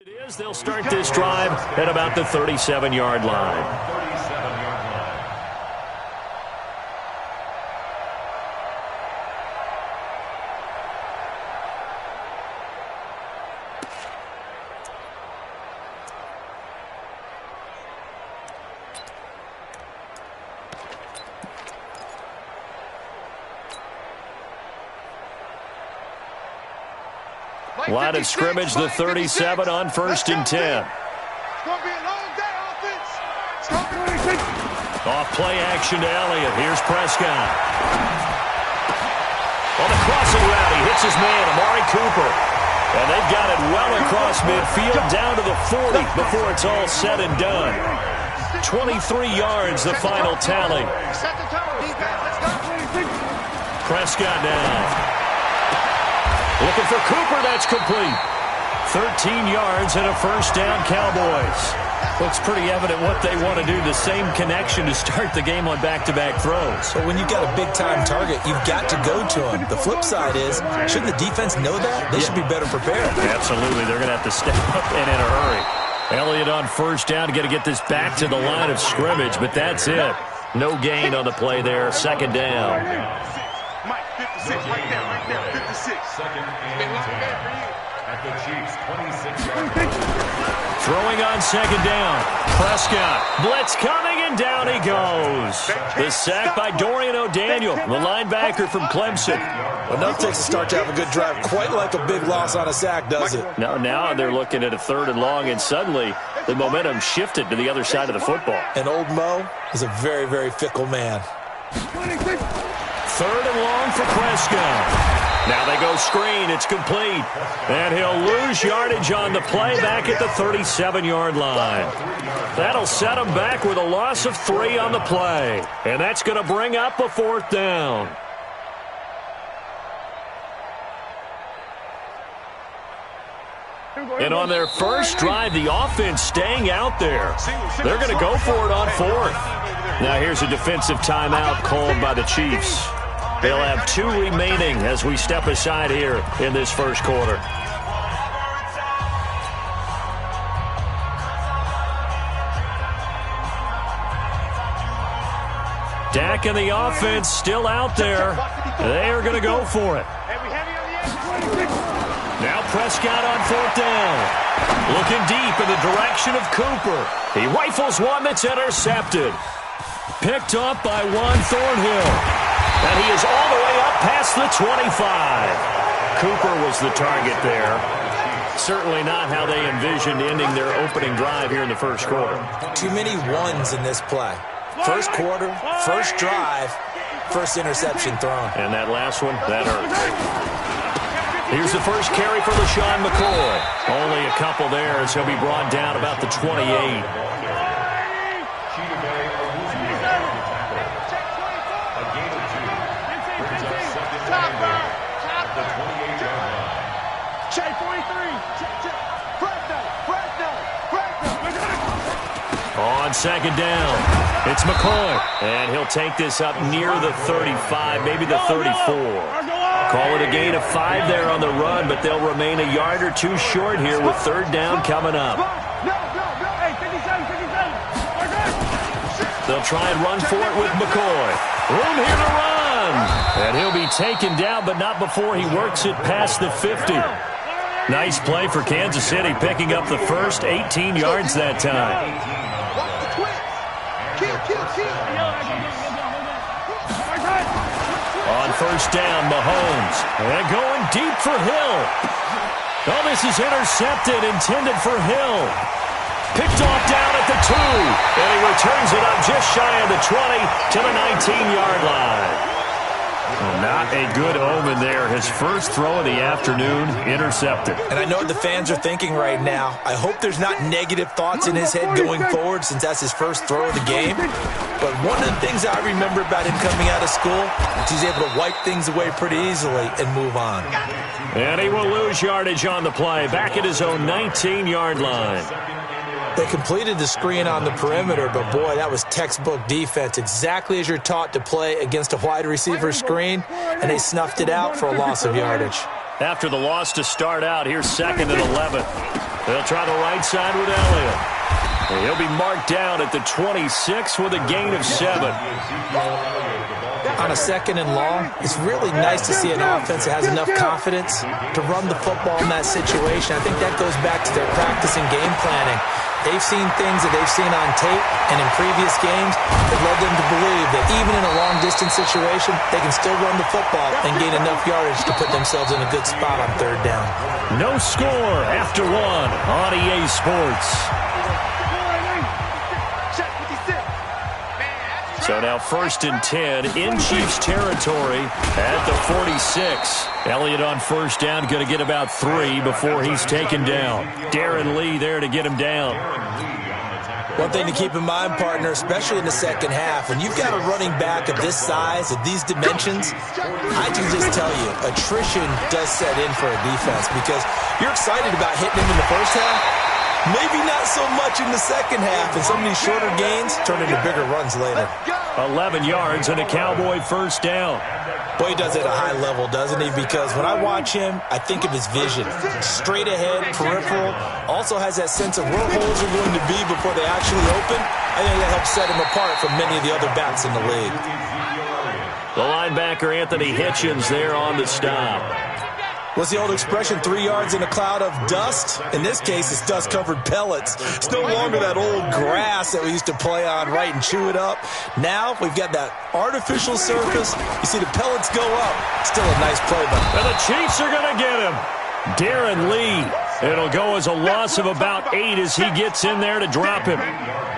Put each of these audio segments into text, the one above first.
It is. They'll start this drive at about the 37-yard line. Line of scrimmage, the 37 on 1st and 10. It's going to be a long day, offense. Off play action to Elliott. Here's Prescott. On the crossing route, he hits his man, Amari Cooper. And they've got it well across midfield, down to the 40 before it's all said and done. 23 yards, the final tally. Prescott now. Looking for Cooper, that's complete. 13 yards and a first down, Cowboys. Looks pretty evident what they want to do. The same connection to start the game on back-to-back throws. So when you've got a big-time target, you've got to go to him. The flip side is, shouldn't the defense know that? They should be better prepared. Absolutely. They're going to have to step up and in a hurry. Elliott on first down to get this back to the line of scrimmage, but that's it. No gain on the play there. Second down. Mike, 56, right there, 56. Second and 10 at the Chiefs' 26-yard line. Throwing on second down. Prescott. Blitz coming, and down he goes. The sack by Dorian O'Daniel, the linebacker from Clemson. Well, enough takes a start to have a good drive, quite like a big loss on a sack, does it? Now they're looking at a 3rd and long, and suddenly the momentum shifted to the other side of the football. And old Mo is a very, very fickle man. 3rd and long for Prescott. Now they go screen. It's complete. And he'll lose yardage on the play back at the 37-yard line. That'll set him back with a loss of 3 on the play. And that's going to bring up a 4th down. And on their first drive, the offense staying out there. They're going to go for it on 4th. Now here's a defensive timeout called by the Chiefs. They'll have 2 remaining as we step aside here in this first quarter. Dak and the offense still out there. They are going to go for it. Now Prescott on 4th down. Looking deep in the direction of Cooper. He rifles one that's intercepted. Picked up by Juan Thornhill. And he is all the way up past the 25. Cooper was the target there. Certainly not how they envisioned ending their opening drive here in the first quarter. Too many ones in this play. First quarter, first drive, first interception thrown. And that last one, that hurts. Here's the first carry for LaShawn McCoy. Only a couple there as he'll be brought down about the 28. On second down, it's McCoy, and he'll take this up near the 35, maybe the 34. Call it a gain of 5 there on the run, but they'll remain a yard or 2 short here with 3rd down coming up. They'll try and run for it with McCoy. Room here to run, and he'll be taken down, but not before he works it past the 50. Nice play for Kansas City, picking up the first 18 yards that time. On first down, Mahomes. And going deep for Hill. Oh, this is intercepted, intended for Hill. Picked off down at the 2. And he returns it up just shy of the 20 to the 19-yard line. Not a good omen there. His first throw of the afternoon, intercepted. And I know what the fans are thinking right now. I hope there's not negative thoughts in his head going forward since that's his first throw of the game. But one of the things I remember about him coming out of school is he's able to wipe things away pretty easily and move on. And he will lose yardage on the play, back at his own 19-yard line. They completed the screen on the perimeter, but boy, that was textbook defense, exactly as you're taught to play against a wide receiver screen, and they snuffed it out for a loss of yardage. After the loss to start out, here's 2nd and 11. They'll try the right side with Elliott. And he'll be marked down at the 26 with a gain of 7. On a 2nd and long, it's really nice to see an offense that has enough confidence to run the football in that situation. I think that goes back to their practice and game planning. They've seen things that they've seen on tape and in previous games that led them to believe that even in a long-distance situation, they can still run the football and gain enough yardage to put themselves in a good spot on 3rd down. No score after 1 on EA Sports. So now 1st and 10 in Chiefs territory at the 46. Elliott on 1st down, going to get about 3 before he's taken down. Darren Lee there to get him down. One thing to keep in mind, partner, especially in the 2nd half, when you've got a running back of this size, of these dimensions, I can just tell you, attrition does set in for a defense because you're excited about hitting him in the 1st half. Maybe not so much in the 2nd half, and some of these shorter gains turn into bigger runs later. 11 yards and a Cowboy 1st down. Boy, he does it at a high level, doesn't he? Because when I watch him, I think of his vision. Straight ahead, peripheral, also has that sense of where holes are going to be before they actually open. I think that helps set him apart from many of the other backs in the league. The linebacker, Anthony Hitchens, there on the stop. What's the old expression, 3 yards in a cloud of dust? In this case, it's dust-covered pellets. It's no longer that old grass that we used to play on, right, and chew it up. Now we've got that artificial surface. You see the pellets go up. Still a nice play, though. And the Chiefs are going to get him. Darren Lee. It'll go as a loss of about 8 as he gets in there to drop him.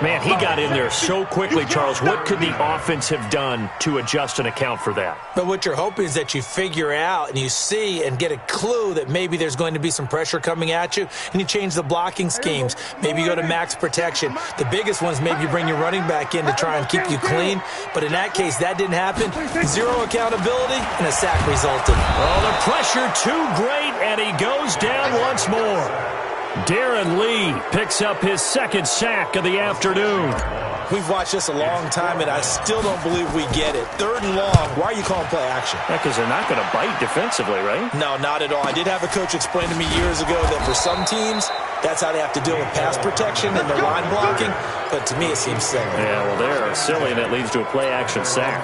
Man, he got in there so quickly, Charles. What could the offense have done to adjust and account for that? But what you're hoping is that you figure out and you see and get a clue that maybe there's going to be some pressure coming at you, and you change the blocking schemes. Maybe you go to max protection. The biggest one is maybe you bring your running back in to try and keep you clean. But in that case, that didn't happen. 0 accountability, and a sack resulted. Oh, the pressure too great, and he goes down once more. Darren Lee picks up his 2nd sack of the afternoon. We've watched this a long time, and I still don't believe we get it. 3rd and long, why are you calling play action? Yeah, because they're not going to bite defensively, right? No, not at all. I did have a coach explain to me years ago that for some teams, that's how they have to deal with pass protection and their line blocking. But to me, it seems silly. Yeah, well, they're silly, and it leads to a play action sack.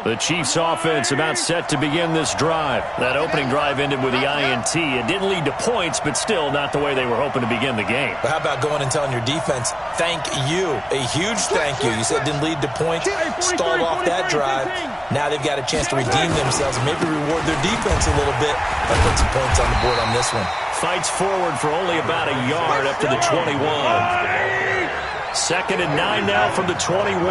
The Chiefs offense about set to begin this drive. That opening drive ended with the INT. It didn't lead to points, but still not the way they were hoping to begin the game. But how about going and telling your defense, thank you, a huge thank you. You said it didn't lead to points, stalled off that drive. Now they've got a chance to redeem themselves and maybe reward their defense a little bit by putting some points on the board on this one. Fights forward for only about a yard up to the 21. 2nd and 9 now from the 21.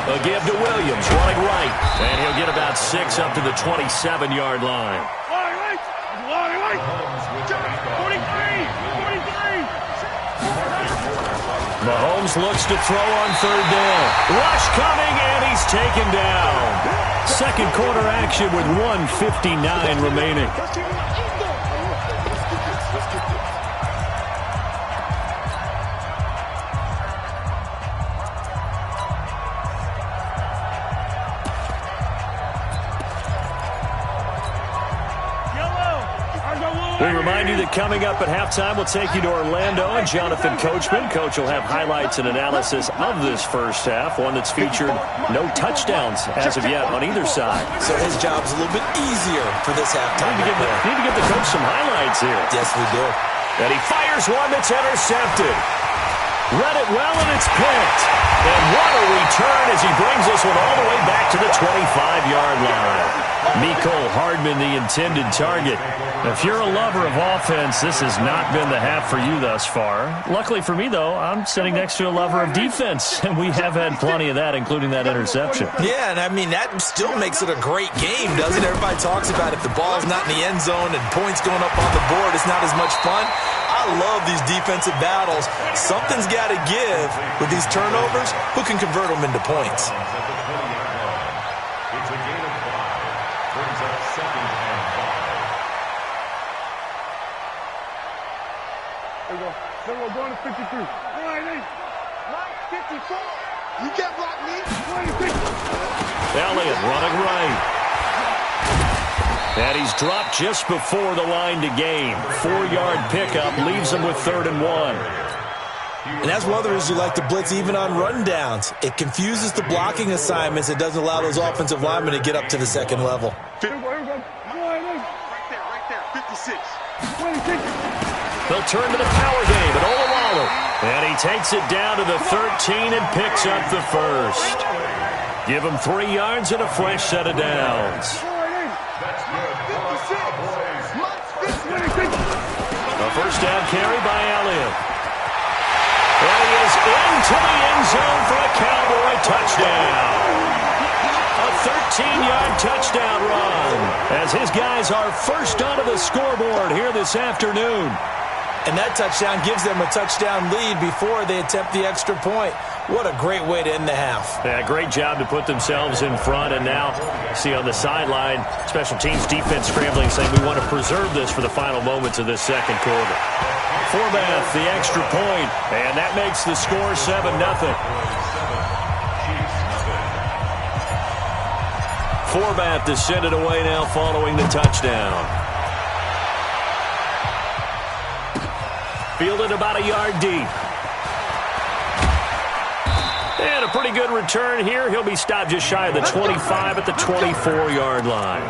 A give to Williams, running right. And he'll get about 6 up to the 27-yard line. Mahomes looks to throw on 3rd down. Rush coming, and he's taken down. 2nd quarter action with 1:59 remaining. We remind you that coming up at halftime, we'll take you to Orlando and Jonathan Coachman. Coach will have highlights and analysis of this 1st half, one that's featured no touchdowns as of yet on either side. So his job's a little bit easier for this halftime. Need to give the coach some highlights here. Yes, we do. And he fires one that's intercepted. Read it well, and it's picked. And what a return as he brings this one all the way back to the 25-yard line. Mecole Hardman, the intended target. If you're a lover of offense, this has not been the half for you thus far. Luckily for me, though, I'm sitting next to a lover of defense, and we have had plenty of that, including that interception. Yeah, and I mean, that still makes it a great game, doesn't it? Everybody talks about if the ball's not in the end zone and points going up on the board, it's not as much fun. I love these defensive battles. Something's got to give with these turnovers. Who can convert them into points? It's a gain of 5. Brings up 2nd and 5. There we go. Going to 53. Right, 54. You can't block me. Elliott running right. And he's dropped just before the line to gain. 4-yard pickup leaves him with 3rd and 1. And that's one of the reasons you like to blitz even on rundowns. It confuses the blocking assignments. It doesn't allow those offensive linemen to get up to the second level. Right there, 56. They'll turn to the power game at Olawale. And he takes it down to the 13 and picks up the first. Give him 3 yards and a fresh set of downs. A first down carry by Elliott. And he is into the end zone for a Cowboy touchdown. A 13-yard touchdown run as his guys are first onto the scoreboard here this afternoon. And that touchdown gives them a touchdown lead before they attempt the extra point. What a great way to end the half. Yeah, great job to put themselves in front. And now, see on the sideline, special teams defense scrambling, saying we want to preserve this for the final moments of this second quarter. Forbath, the extra point, and that makes the score 7-0. Forbath to send it away now following the touchdown. Fielded about a yard deep. And a pretty good return here. He'll be stopped just shy of the 25 at the 24-yard line.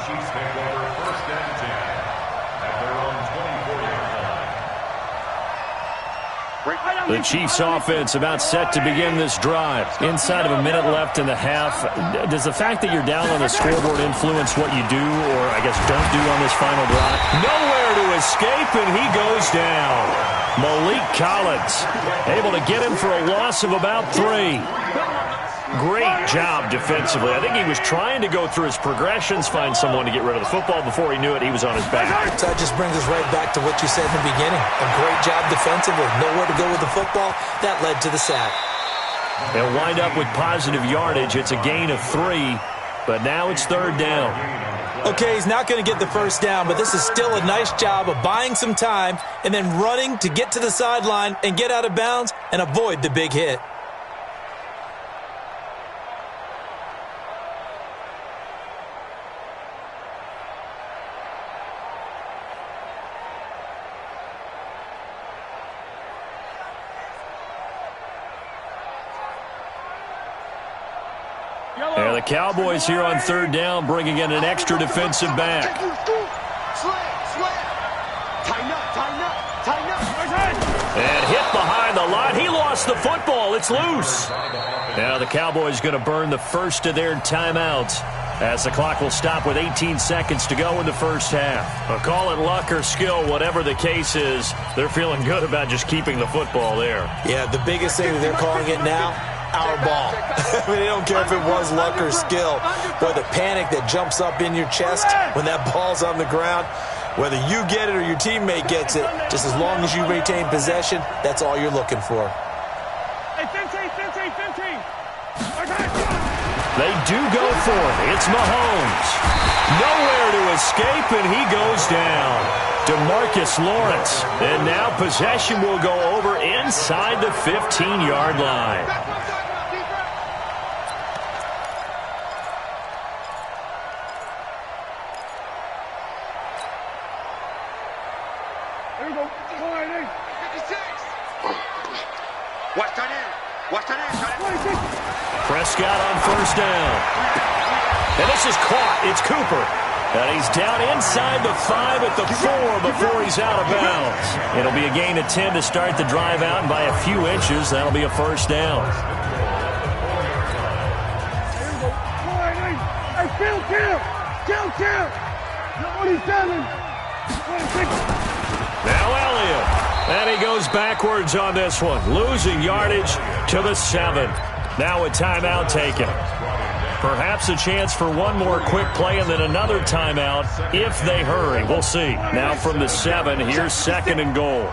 The Chiefs offense about set to begin this drive. Inside of a minute left in the half. Does the fact that you're down on the scoreboard influence what you do, or I guess don't do on this final drive? Nowhere to escape, and he goes down. Malik Collins able to get him for a loss of about 3. Great job defensively. I think he was trying to go through his progressions, find someone to get rid of the football. Before he knew it, he was on his back. So that just brings us right back to what you said in the beginning. A great job defensively. Nowhere to go with the football. That led to the sack. They'll wind up with positive yardage. It's a gain of 3, but now it's 3rd down. Okay, he's not going to get the first down, but this is still a nice job of buying some time and then running to get to the sideline and get out of bounds and avoid the big hit. Yeah, the Cowboys here on 3rd down, bringing in an extra defensive back. And hit behind the line. He lost the football. It's loose. Now the Cowboys going to burn the first of their timeouts as the clock will stop with 18 seconds to go in the first half. But call it luck or skill, whatever the case is, they're feeling good about just keeping the football there. Yeah, the biggest thing that they're calling it now, our ball. I mean, they don't care if it was luck or skill. Boy, the panic that jumps up in your chest when that ball's on the ground, whether you get it or your teammate gets it, just as long as you retain possession, that's all you're looking for. They do go for it. It's Mahomes. Nowhere to escape, and he goes down. DeMarcus Lawrence. And now possession will go over inside the 15-yard line. Prescott on first down. And this is caught. It's Cooper. And he's down inside the 5 at the 4 before he's out of bounds. It'll be a gain of 10 to start the drive out, and by a few inches, that'll be a first down. Now Elliott. And he goes backwards on this one, losing yardage to the 7. Now a timeout taken. Perhaps a chance for one more quick play and then another timeout if they hurry. We'll see. Now from the 7, here's 2nd and goal.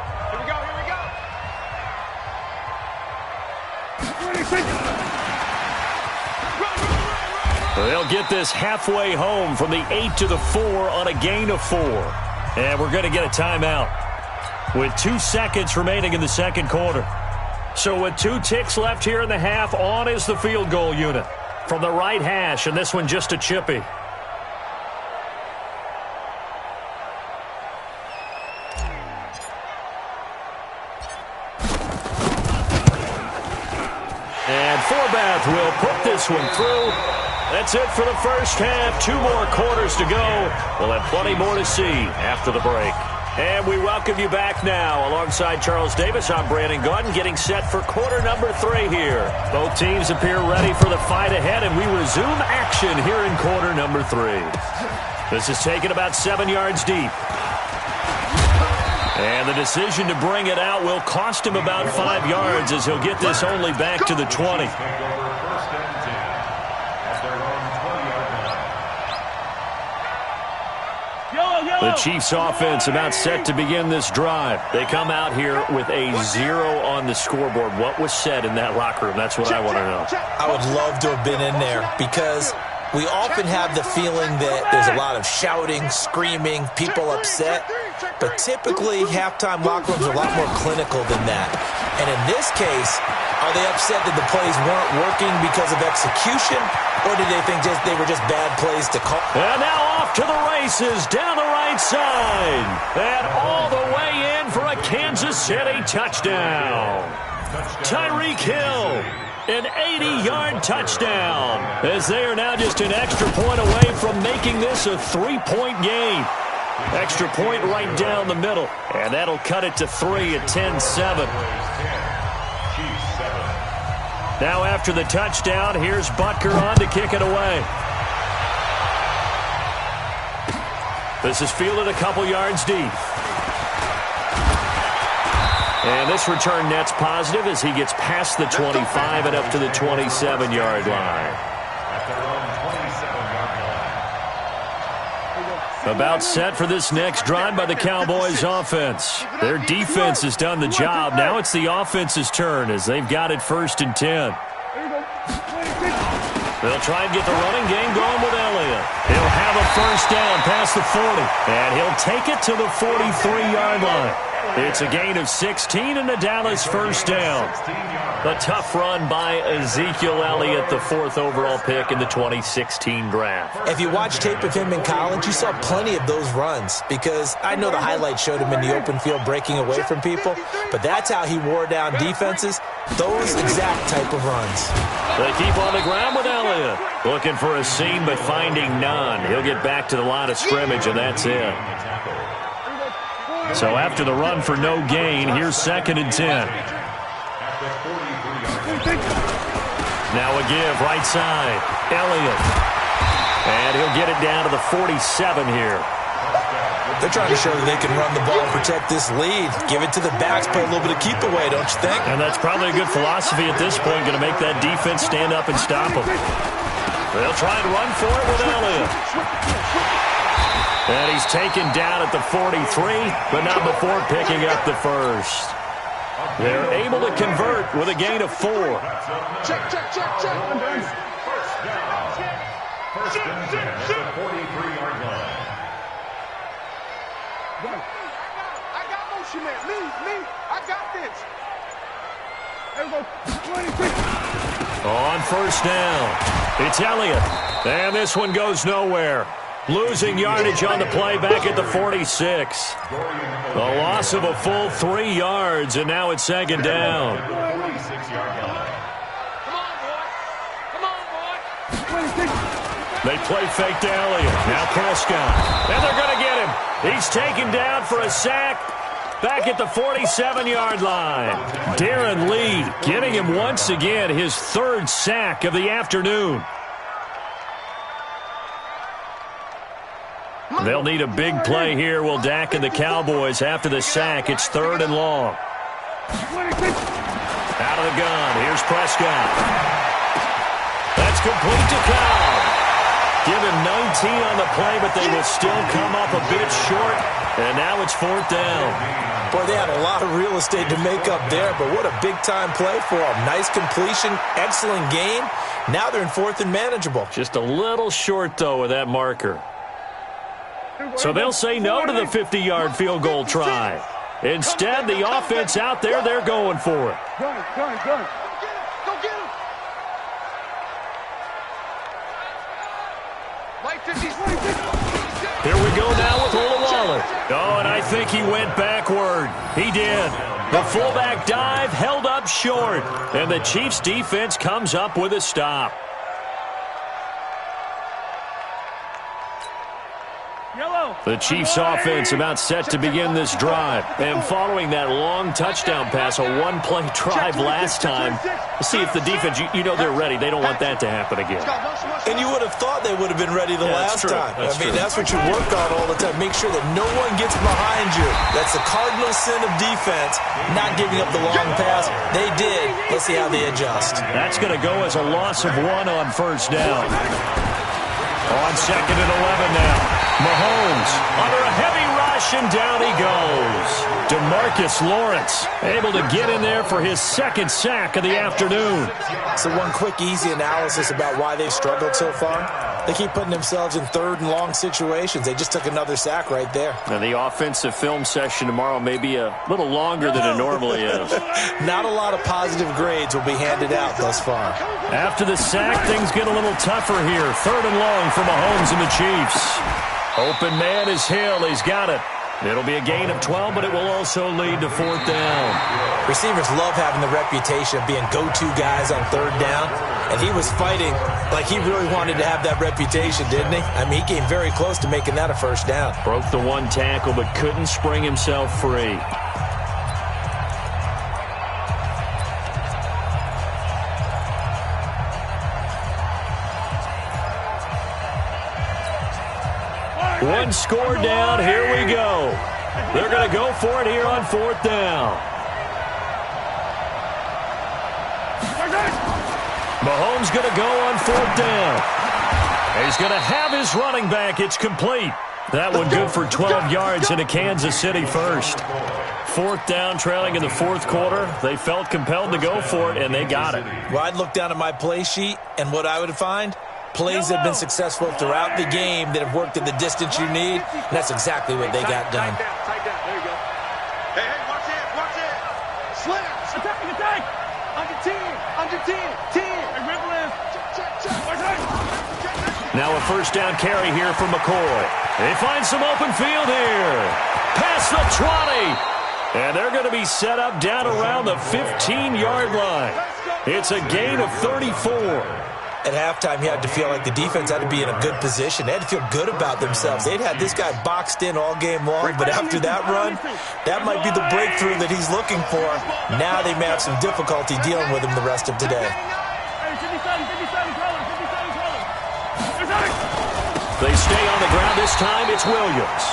They'll get this halfway home from the 8 to the 4 on a gain of 4. And we're going to get a timeout with 2 seconds remaining in the second quarter. So with 2 ticks left here in the half, on is the field goal unit. From the right hash, and this one just a chippy. And Forbath will put this one through. That's it for the first half. 2 more quarters to go. We'll have plenty more to see after the break. And we welcome you back now. Alongside Charles Davis, I'm Brandon Gaudin, getting set for quarter number 3 here. Both teams appear ready for the fight ahead, and we resume action here in quarter number 3. This is taken about 7 yards deep. And the decision to bring it out will cost him about 5 yards, as he'll get this only back to the 20. The Chiefs offense about set to begin this drive. They come out here with a 0 on the scoreboard. What was said in that locker room? That's what I want to know. I would love to have been in there, because we often have the feeling that there's a lot of shouting, screaming, people upset. But typically, halftime locker rooms are a lot more clinical than that. And in this case, are they upset that the plays weren't working because of execution? Or did they think they were just bad plays to call? And now off to the races down the right side. And all the way in for a Kansas City touchdown. Tyreek Hill, an 80-yard touchdown, as they are now just an extra point away from making this a 3-point game. Extra point right down the middle, and that'll cut it to 3 at 10-7. Now after the touchdown, here's Butker on to kick it away. This is fielded a couple yards deep. And this return net's positive as he gets past the 25 and up to the 27-yard line. About set for this next drive by the Cowboys offense. Their defense has done the job. Now it's the offense's turn as they've got it 1st and 10. They'll try and get the running game going with Elliott. He'll have a first down past the 40. And he'll take it to the 43-yard line. It's a gain of 16 and a Dallas first down. A tough run by Ezekiel Elliott, the 4th overall pick in the 2016 draft. If you watch tape of him in college, you saw plenty of those runs, because I know the highlights showed him in the open field breaking away from people, but that's how he wore down defenses, those exact type of runs. They keep on the ground with Elliott. Looking for a seam, but finding none. He'll get back to the line of scrimmage, and that's it. So after the run for no gain, here's 2nd and 10. Now a give, right side. Elliott. And he'll get it down to the 47 here. They're trying to show that they can run the ball and protect this lead. Give it to the backs, play a little bit of keep away, don't you think? And that's probably a good philosophy at this point, going to make that defense stand up and stop them. They'll try and run for it with Elliott. And he's taken down at the 43, but not before picking up the first. They're able to convert with a gain of 4. Check. First and 10 at the 43-yard line. I got motion man. Me. I got this. On first down, it's Elliott. And this one goes nowhere. Losing yardage on the play back at the 46. A loss of a full 3 yards, and now it's 2nd down. They play fake to Elliott. Now Prescott. And they're going to get him. He's taken down for a sack back at the 47-yard line. Darren Lee getting him once again, his 3rd sack of the afternoon. They'll need a big play here, will Dak and the Cowboys. After the sack, it's 3rd and long. Out of the gun, here's Prescott. That's complete to Cobb. Give him 19 on the play, but they will still come up a bit short. And now it's 4th down. Boy, they had a lot of real estate to make up there, but what a big-time play for them. Nice completion, excellent gain. Now they're in 4th and manageable. Just a little short, though, with that marker. So they'll say no to the 50-yard field goal try. Instead, the offense out there, they're going for it. Go get him. Here we go now with Waller. Oh, and I think he went backward. He did. The fullback dive held up short, and the Chiefs defense comes up with a stop. The Chiefs offense about set to begin this drive. And following that long touchdown pass, a one-play drive last time, we'll see if the defense, you know they're ready. They don't want that to happen again. And you would have thought they would have been ready the last time. That's what you work on all the time. Make sure that no one gets behind you. That's the cardinal sin of defense, not giving up the long pass. They did. Let's see how they adjust. That's going to go as a loss of 1 on first down. On second and 11 now. Mahomes under a heavy rush, and down he goes. DeMarcus Lawrence able to get in there for his second sack of the afternoon. So one quick, easy analysis about why they've struggled so far. They keep putting themselves in third and long situations. They just took another sack right there. And the offensive film session tomorrow may be a little longer than it normally is. Not a lot of positive grades will be handed out thus far. After the sack, things get a little tougher here. Third and long for Mahomes and the Chiefs. Open man is Hill. He's got it. It'll be a gain of 12, but it will also lead to fourth down. Receivers love having the reputation of being go-to guys on third down, and he was fighting like he really wanted to have that reputation, didn't he? I mean, he came very close to making that a first down. Broke the one tackle, but couldn't spring himself free. One score down. Here we go. They're going to go for it here on fourth down. Mahomes going to go on fourth down. He's going to have his running back. It's complete. That one good for 12 yards into Kansas City first. Fourth down, trailing in the fourth quarter. They felt compelled to go for it, and they got it. Well, I'd look down at my play sheet, and what I would find, plays that have been successful throughout the game that have worked in the distance you need, and that's exactly what they got done. Tight down. There you go. Hey, watch it. Slams. Attack. Under 10. 10. Now a first down carry here for McCoy. They find some open field here. Past the 20. And they're going to be set up down around the 15-yard line. It's a gain of 34. At halftime, you had to feel like the defense had to be in a good position. They had to feel good about themselves. They'd had this guy boxed in all game long, but after that run, that might be the breakthrough that he's looking for. Now they may have some difficulty dealing with him the rest of today. They stay on the ground this time. It's Williams.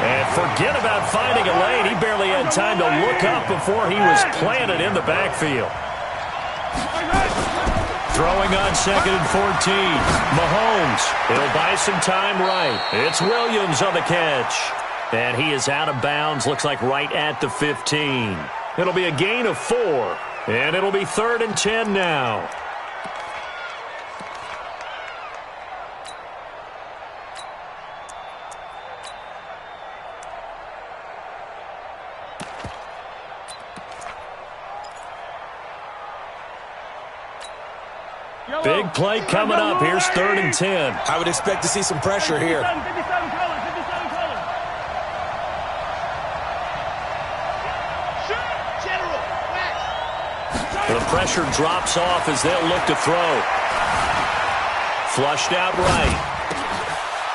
And forget about finding a lane. He barely had time to look up before he was planted in the backfield. Throwing on second and 14. Mahomes. He'll buy some time right. It's Williams on the catch. And he is out of bounds. Looks like right at the 15. It'll be a gain of 4. And it'll be 3rd and 10 now. Big play coming up. Here's 3rd and 10. I would expect to see some pressure here. The pressure drops off as they'll look to throw. Flushed out right.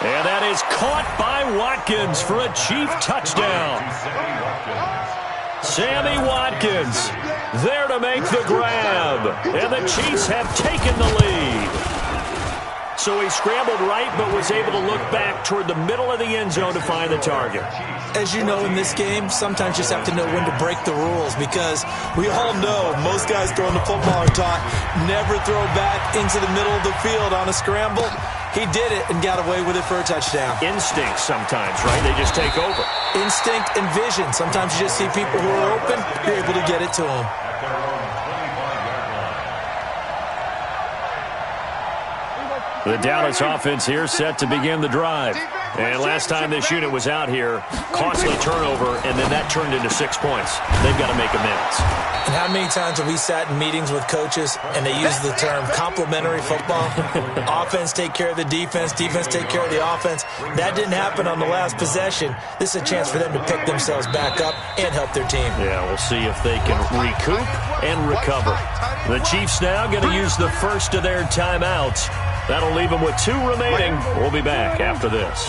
And that is caught by Watkins for a Chief touchdown. Sammy Watkins there to make the grab. And the Chiefs have taken the lead. So he scrambled right but was able to look back toward the middle of the end zone to find the target. As you know in this game, sometimes you just have to know when to break the rules because we all know most guys throwing the football are taught never throw back into the middle of the field on a scramble. He did it and got away with it for a touchdown. Instinct sometimes, right? They just take over. Instinct and vision. Sometimes you just see people who are open, you're able to get it to them. The Dallas offense here set to begin the drive. And last time this unit was out here, costly turnover, and then that turned into 6 points. They've got to make amends. And how many times have we sat in meetings with coaches and they use the term complementary football? Offense take care of the defense, defense take care of the offense. That didn't happen on the last possession. This is a chance for them to pick themselves back up and help their team. Yeah, we'll see if they can recoup and recover. The Chiefs now going to use the first of their timeouts. That'll leave them with 2 remaining. We'll be back after this.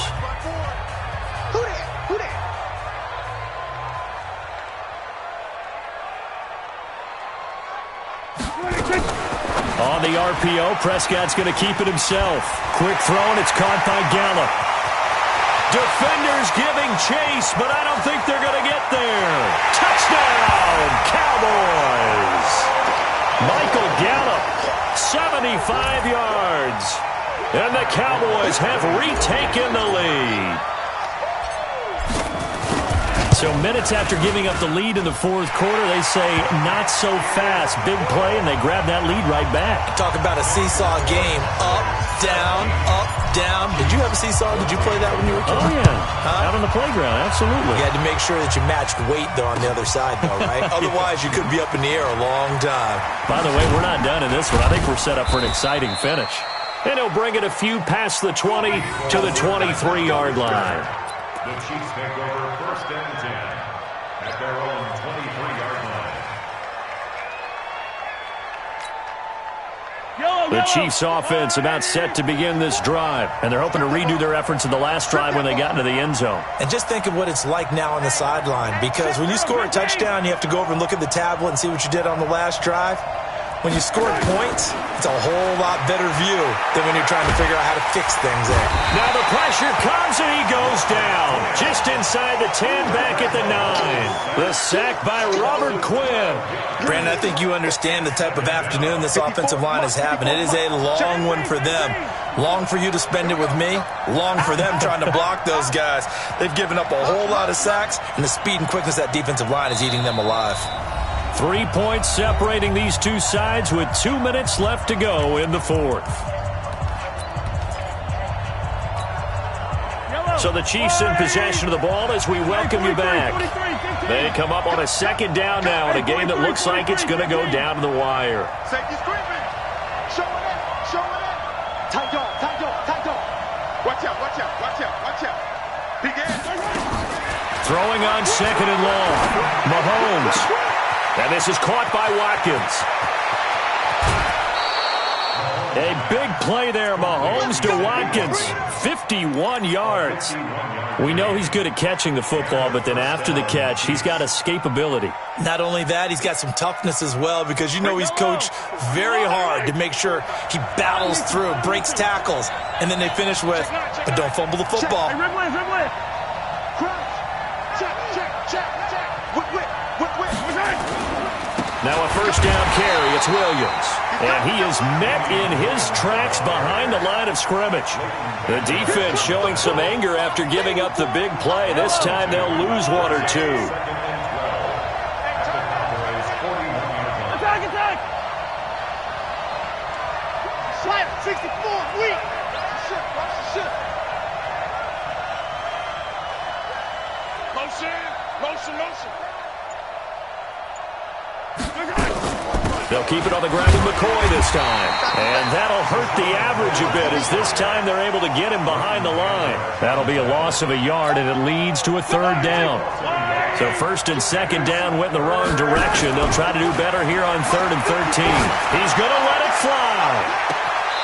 On the RPO, Prescott's going to keep it himself. Quick throw, and it's caught by Gallup. Defenders giving chase, but I don't think they're going to get there. Touchdown, Cowboys! Michael Gallup, 75 yards. And the Cowboys have retaken the lead. So minutes after giving up the lead in the fourth quarter, they say not so fast. Big play, and they grab that lead right back. Talk about a seesaw game. Up, down, up, down. Did you have a seesaw? Did you play that when you were a kid? Oh, yeah. Out on the playground, absolutely. You had to make sure that you matched weight, though, on the other side, though, right? Otherwise, you could be up in the air a long time. By the way, we're not done in this one. I think we're set up for an exciting finish. And he'll bring it a few past the 20 to the 23-yard line. The Chiefs take over 1st and 10 at their own 23-yard line. The Chiefs offense about set to begin this drive, and they're hoping to redo their efforts in the last drive when they got into the end zone. And just think of what it's like now on the sideline, because when you score a touchdown, you have to go over and look at the tablet and see what you did on the last drive. When you score points, it's a whole lot better view than when you're trying to figure out how to fix things there. Now the pressure comes, and he goes down. Just inside the 10, back at the 9. The sack by Robert Quinn. Brandon, I think you understand the type of afternoon this offensive line is having. It is a long one for them. Long for you to spend it with me. Long for them trying to block those guys. They've given up a whole lot of sacks, and the speed and quickness of that defensive line is eating them alive. 3 points separating these two sides with 2 minutes left to go in the fourth. So the Chiefs in possession of the ball as we welcome you back. They come up on a 2nd down now in a game that looks like it's going to go down to the wire. Safety screaming. Show it in. Show it in. Tight dog. Tight dog. Tight dog. Watch out. Watch out. Watch out. Watch out. Begin. Throwing on 2nd and long. Mahomes. And this is caught by Watkins. A big play there, Mahomes to Watkins. 51 yards. We know he's good at catching the football, but then after the catch, he's got escapability. Not only that, he's got some toughness as well, because you know he's coached very hard to make sure he battles through, breaks tackles, and then they finish with, but don't fumble the football. Now a 1st down carry, it's Williams. And he is met in his tracks behind the line of scrimmage. The defense showing some anger after giving up the big play. This time they'll lose 1 or 2. Attack, attack! Slide 64, weak! Watch the shit. Motion, motion, motion. They'll keep it on the ground with McCoy this time. And that'll hurt the average a bit as this time they're able to get him behind the line. That'll be a loss of a yard, and it leads to a 3rd down. So 1st and 2nd down went in the wrong direction. They'll try to do better here on 3rd and 13. He's going to let it fly.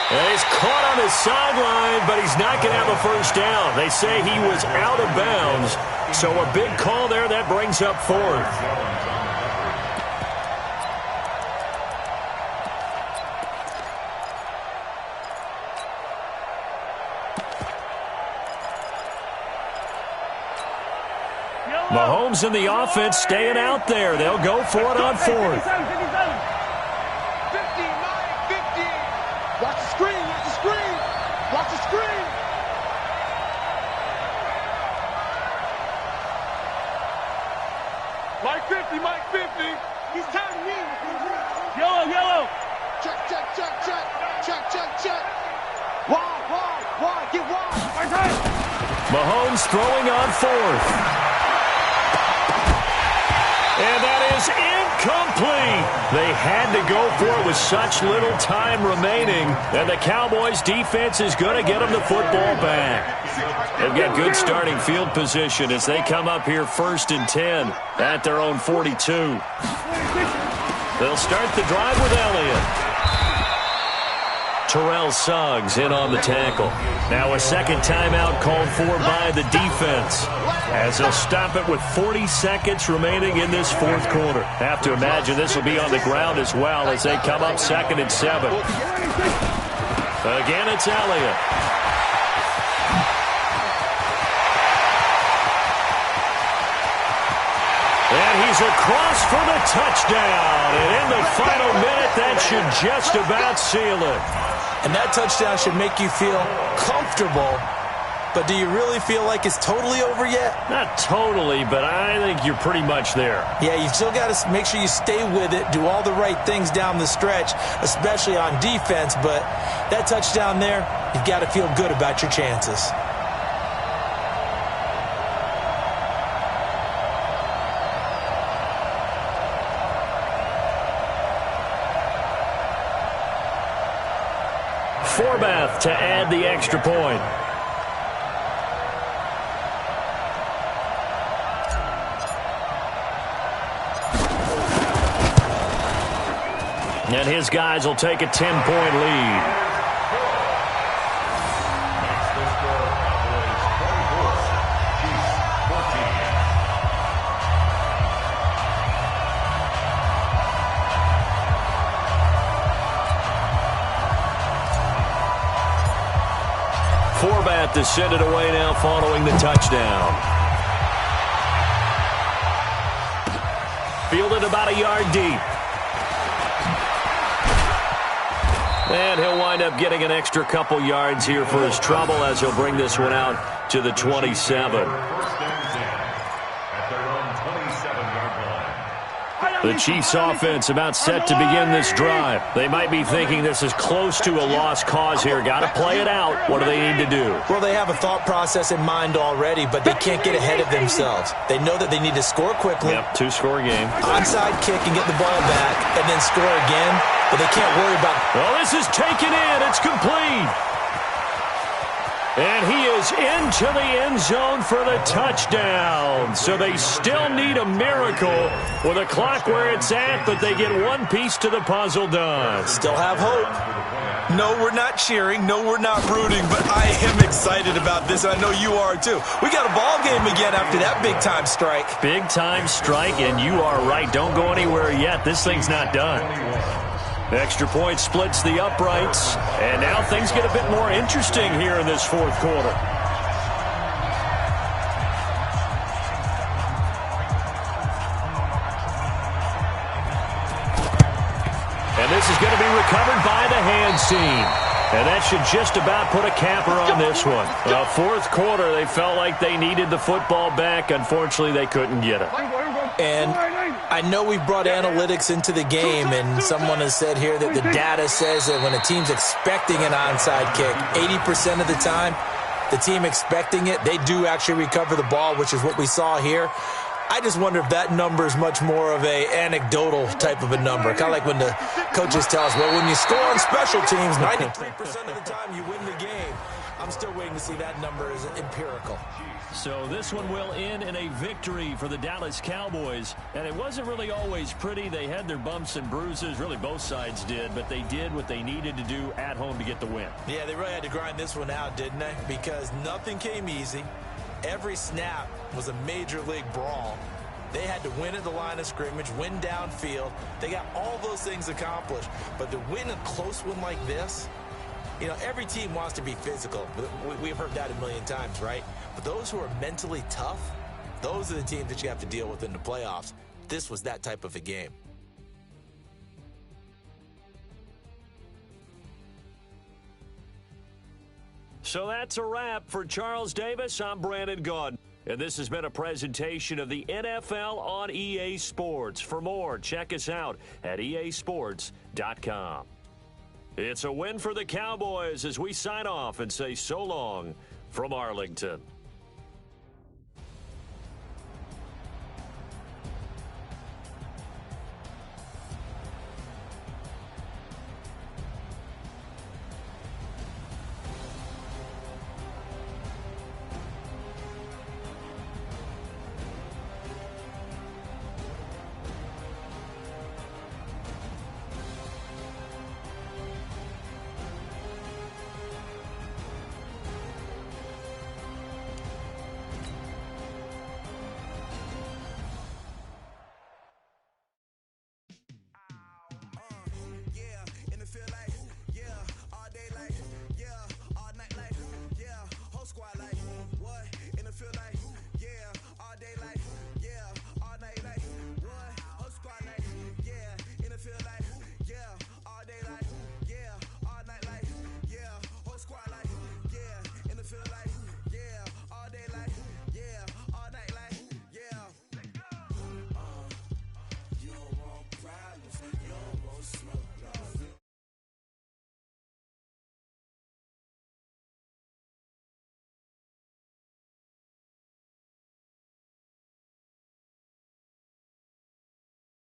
And he's caught on his sideline, but he's not going to have a 1st down. They say he was out of bounds. So a big call there that brings up 4th. Mahomes and the offense staying out there. They'll go for it on 4th. 50, 50. Watch the screen, watch the screen. Watch the screen. Mike 50, Mike 50. He's tagging me. Yellow, yellow. Check, check, check, check. Check, check, check. Wide, get wide. Mahomes throwing on fourth. And that is incomplete. They had to go for it with such little time remaining. And the Cowboys defense is going to get them the football back. They've got good starting field position as they come up here 1st and 10 at their own 42. They'll start the drive with Elliott. Terrell Suggs in on the tackle. Now a second timeout called for by the defense as they'll stop it with 40 seconds remaining in this fourth quarter. Have to imagine this will be on the ground as well as they come up 2nd and 7. Again, it's Elliott. And he's across for the touchdown. And in the final minute, that should just about seal it. And that touchdown should make you feel comfortable. But do you really feel like it's totally over yet? Not totally, but I think you're pretty much there. Yeah, you still got to make sure you stay with it, do all the right things down the stretch, especially on defense. But that touchdown there, you've got to feel good about your chances. Forbath to add the extra point. And his guys will take a 10-point lead. Forbath to send it away now following the touchdown. Fielded about a yard deep. And he'll wind up getting an extra couple yards here for his trouble as he'll bring this one out to the 27. The Chiefs offense about set to begin this drive. They might be thinking this is close to a lost cause here. Got to play it out. What do they need to do? Well, they have a thought process in mind already, but they can't get ahead of themselves. They know that they need to score quickly. Yep, 2-score game. Onside kick and get the ball back and then score again, but they can't worry about... Well, this is taken in. It's complete. And he is into the end zone for the touchdown. So they still need a miracle with a clock where it's at, but they get one piece to the puzzle done. Still have hope. No, we're not cheering. No, we're not rooting, but I am excited about this. I know you are too. We got a ball game again after that big-time strike. Big-time strike, and you are right. Don't go anywhere yet. This thing's not done. Extra point splits the uprights, and now things get a bit more interesting here in this fourth quarter. And this is going to be recovered by the hands team. And that should just about put a capper on this one. Fourth quarter, they felt like they needed the football back. Unfortunately, they couldn't get it. And I know we've brought analytics into the game, and someone has said here that the data says that when a team's expecting an onside kick, 80% of the time, the team expecting it, they do actually recover the ball, which is what we saw here. I just wonder if that number is much more of a anecdotal type of a number. Kind of like when the coaches tell us, well, when you score on special teams, 93% of the time you win the game. I'm still waiting to see that number as empirical. So this one will end in a victory for the Dallas Cowboys. And it wasn't really always pretty. They had their bumps and bruises. Really, both sides did. But they did what they needed to do at home to get the win. Yeah, they really had to grind this one out, didn't they? Because nothing came easy. Every snap was a major league brawl. They had to win at the line of scrimmage, win downfield. They got all those things accomplished. But to win a close one like this, you know, every team wants to be physical. We've heard that a million times, right? But those who are mentally tough, those are the teams that you have to deal with in the playoffs. This was that type of a game. So that's a wrap for Charles Davis. I'm Brandon Gaudin. And this has been a presentation of the NFL on EA Sports. For more, check us out at easports.com. It's a win for the Cowboys as we sign off and say so long from Arlington.